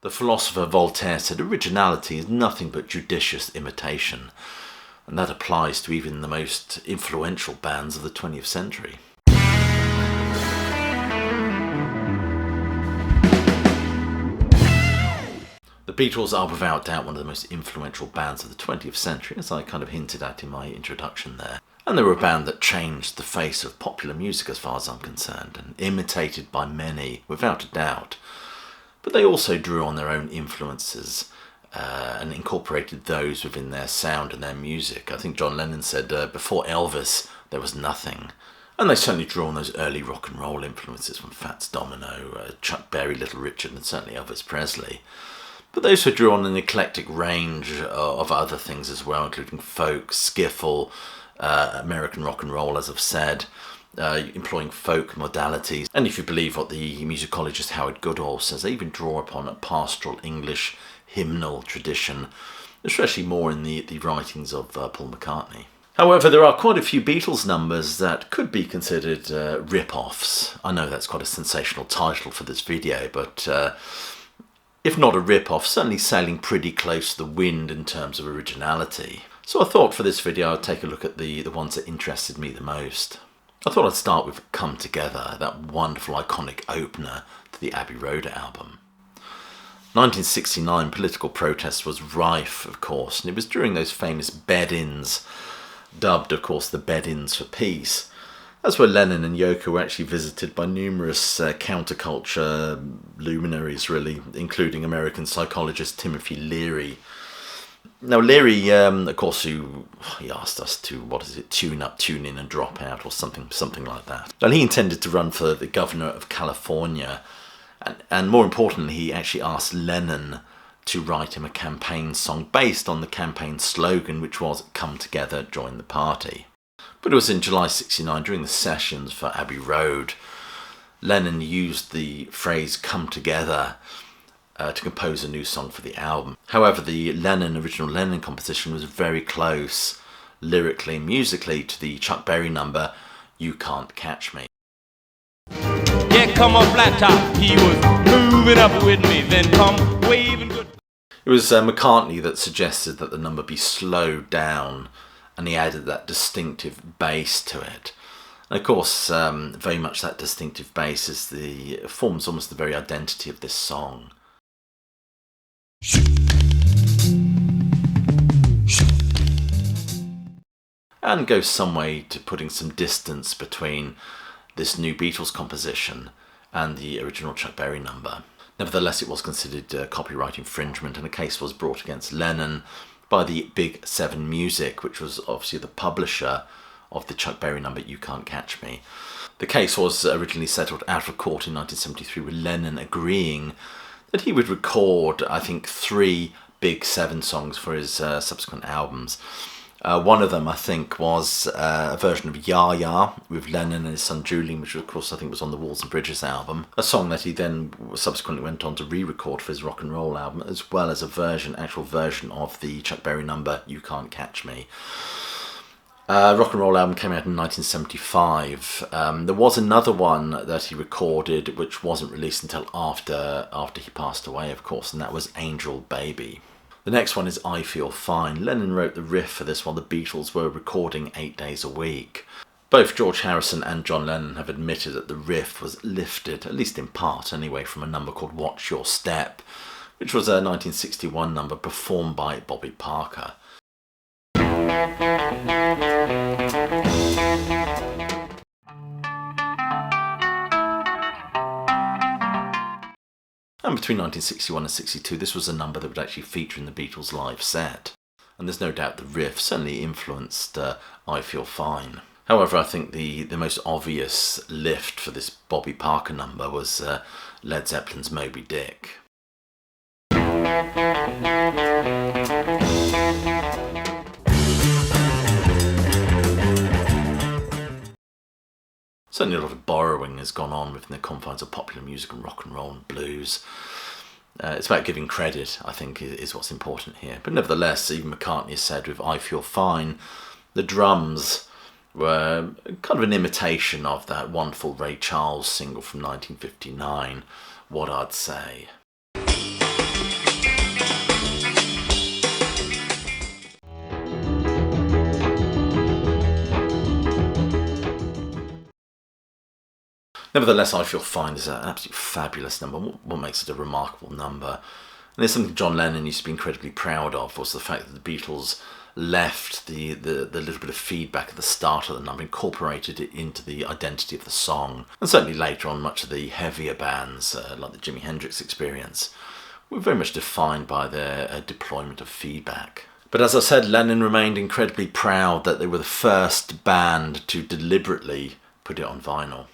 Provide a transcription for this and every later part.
The philosopher Voltaire said originality is nothing but judicious imitation, and that applies to even the most influential bands of the 20th century. The Beatles are without doubt one of the most influential bands of the 20th century, as I kind of hinted at in my introduction there. And they were a band that changed the face of popular music as far as I'm concerned, and imitated by many, without a doubt. But they also drew on their own influences and incorporated those within their sound and their music. I think John Lennon said, before Elvis, there was nothing. And they certainly drew on those early rock and roll influences from Fats Domino, Chuck Berry, Little Richard, and certainly Elvis Presley. But they also drew on an eclectic range of other things as well, including folk, skiffle, American rock and roll, as I've said, employing folk modalities. And if you believe what the musicologist Howard Goodall says, they even draw upon a pastoral English hymnal tradition, especially more in the writings of Paul McCartney. However, there are quite a few Beatles numbers that could be considered rip-offs. I know that's quite a sensational title for this video, but if not a rip-off, certainly sailing pretty close to the wind in terms of originality. So I thought for this video I'd take a look at the ones that interested me the most. I thought I'd start with Come Together, that wonderful iconic opener to the Abbey Road album. 1969 political protest was rife, of course, and it was during those famous bed-ins, dubbed of course the bed-ins for peace. That's where Lennon and Yoko were actually visited by numerous counterculture luminaries, really, including American psychologist Timothy Leary. Now Leary, of course, he asked us to, tune up, tune in and drop out, or something like that. And he intended to run for the governor of California, and more importantly, he actually asked Lennon to write him a campaign song based on the campaign slogan, which was "Come Together, Join the Party." But it was in July '69, during the sessions for Abbey Road, Lennon used the phrase "come together" to compose a new song for the album. However, the original Lennon composition was very close, lyrically and musically, to the Chuck Berry number "You Can't Catch Me." Yeah, come on, flat top, he was moving up with me, then come waving good. It was McCartney that suggested that the number be slowed down, and he added that distinctive bass to it. And of course, very much that distinctive bass forms almost the very identity of this song. And goes some way to putting some distance between this new Beatles composition and the original Chuck Berry number. Nevertheless, it was considered copyright infringement, and a case was brought against Lennon by the Big Seven Music, which was obviously the publisher of the Chuck Berry number "You Can't Catch Me." The case was originally settled out of court in 1973, with Lennon agreeing that he would record, I think, 3 Big Seven songs for his subsequent albums. One of them, I think, was a version of Ya Ya with Lennon and his son Julian, which of course I think was on the Walls and Bridges album. A song that he then subsequently went on to re-record for his rock and roll album, as well as actual version of the Chuck Berry number "You Can't Catch Me." Rock and roll album came out in 1975. There was another one that he recorded, which wasn't released until after he passed away, of course, and that was Angel Baby. The next one is I Feel Fine. Lennon wrote the riff for this while the Beatles were recording 8 days a week. Both George Harrison and John Lennon have admitted that the riff was lifted, at least in part anyway, from a number called Watch Your Step, which was a 1961 number performed by Bobby Parker. And between 1961 and 62, this was a number that would actually feature in the Beatles' live set. And there's no doubt the riff certainly influenced I Feel Fine. However, I think the most obvious lift for this Bobby Parker number was Led Zeppelin's Moby Dick. Certainly a lot of borrowing has gone on within the confines of popular music and rock and roll and blues. It's about giving credit, I think, is what's important here. But nevertheless, even McCartney has said with I Feel Fine, the drums were kind of an imitation of that wonderful Ray Charles single from 1959, What I'd Say. Nevertheless, I Feel Fine is an absolutely fabulous number. What makes it a remarkable number? And there's something John Lennon used to be incredibly proud of, was the fact that the Beatles left the little bit of feedback at the start of the number, incorporated it into the identity of the song. And certainly later on, much of the heavier bands, like the Jimi Hendrix Experience, were very much defined by their deployment of feedback. But as I said, Lennon remained incredibly proud that they were the first band to deliberately put it on vinyl.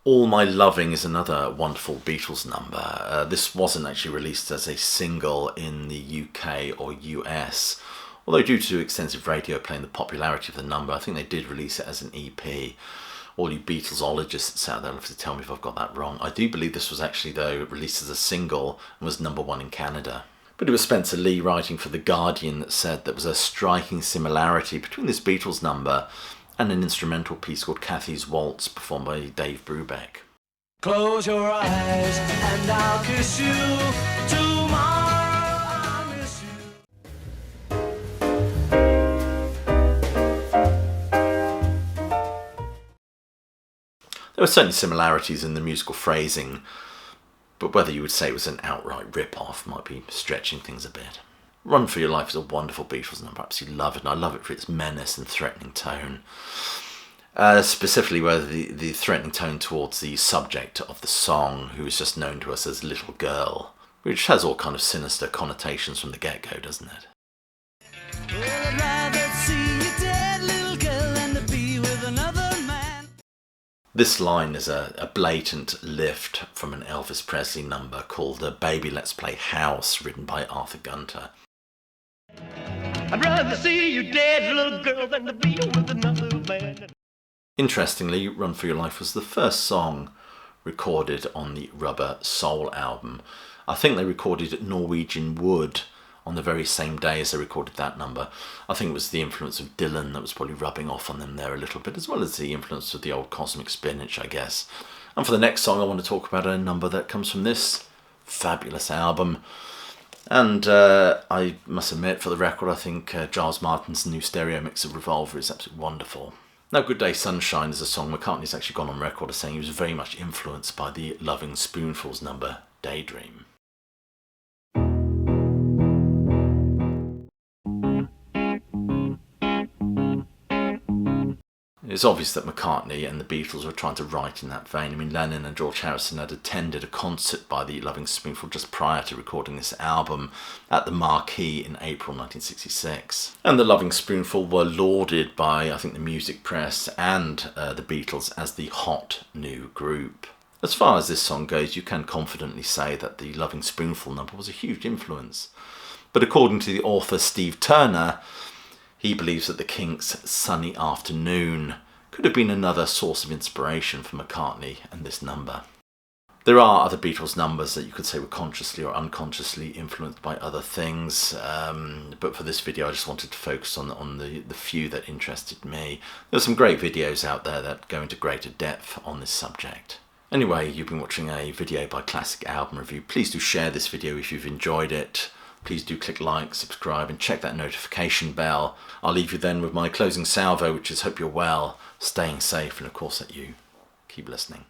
All My Loving is another wonderful Beatles number. This wasn't actually released as a single in the UK or US, although due to extensive radio play and the popularity of the number, I think they did release it as an EP. All you Beatlesologists out there will have to tell me if I've got that wrong. I do believe this was actually, though, released as a single and was #1 in Canada. But it was Spencer Lee writing for The Guardian that said there was a striking similarity between this Beatles number and an instrumental piece called Kathy's Waltz, performed by Dave Brubeck. Close your eyes and I'll kiss you. Tomorrow I'll miss you. There were certainly similarities in the musical phrasing, but whether you would say it was an outright rip-off might be stretching things a bit. Run for Your Life is a wonderful Beatles number. I absolutely love it, and I love it for its menace and threatening tone. Specifically whether the threatening tone towards the subject of the song, who is just known to us as Little Girl, which has all kind of sinister connotations from the get-go, doesn't it? Well, I'd rather see you dead, little girl, than to be with another man. This line is a blatant lift from an Elvis Presley number called Baby Let's Play House, written by Arthur Gunter. I'd rather see you dead, little girl, than to be with another man. Interestingly, Run for Your Life was the first song recorded on the Rubber Soul album. I think they recorded Norwegian Wood on the very same day as they recorded that number. I think it was the influence of Dylan that was probably rubbing off on them there a little bit, as well as the influence of the old Cosmic Spinach, I guess. And for the next song, I want to talk about a number that comes from this fabulous album. And I must admit, for the record, I think Giles Martin's new stereo mix of Revolver is absolutely wonderful. Now, Good Day Sunshine is a song McCartney's actually gone on record as saying he was very much influenced by the Loving Spoonfuls number, Daydream. It's obvious that McCartney and the Beatles were trying to write in that vein. I mean, Lennon and George Harrison had attended a concert by the Loving Spoonful just prior to recording this album at the Marquee in April 1966. And the Loving Spoonful were lauded by, I think, the music press and the Beatles as the hot new group. As far as this song goes, you can confidently say that the Loving Spoonful number was a huge influence. But according to the author Steve Turner, he believes that the Kinks' Sunny Afternoon could have been another source of inspiration for McCartney and this number. There are other Beatles numbers that you could say were consciously or unconsciously influenced by other things, but for this video I just wanted to focus on the few that interested me. There are some great videos out there that go into greater depth on this subject. Anyway, you've been watching a video by Classic Album Review. Please do share this video if you've enjoyed it. Please do click like, subscribe and check that notification bell. I'll leave you then with my closing salvo, which is hope you're well, staying safe, and of course that you keep listening.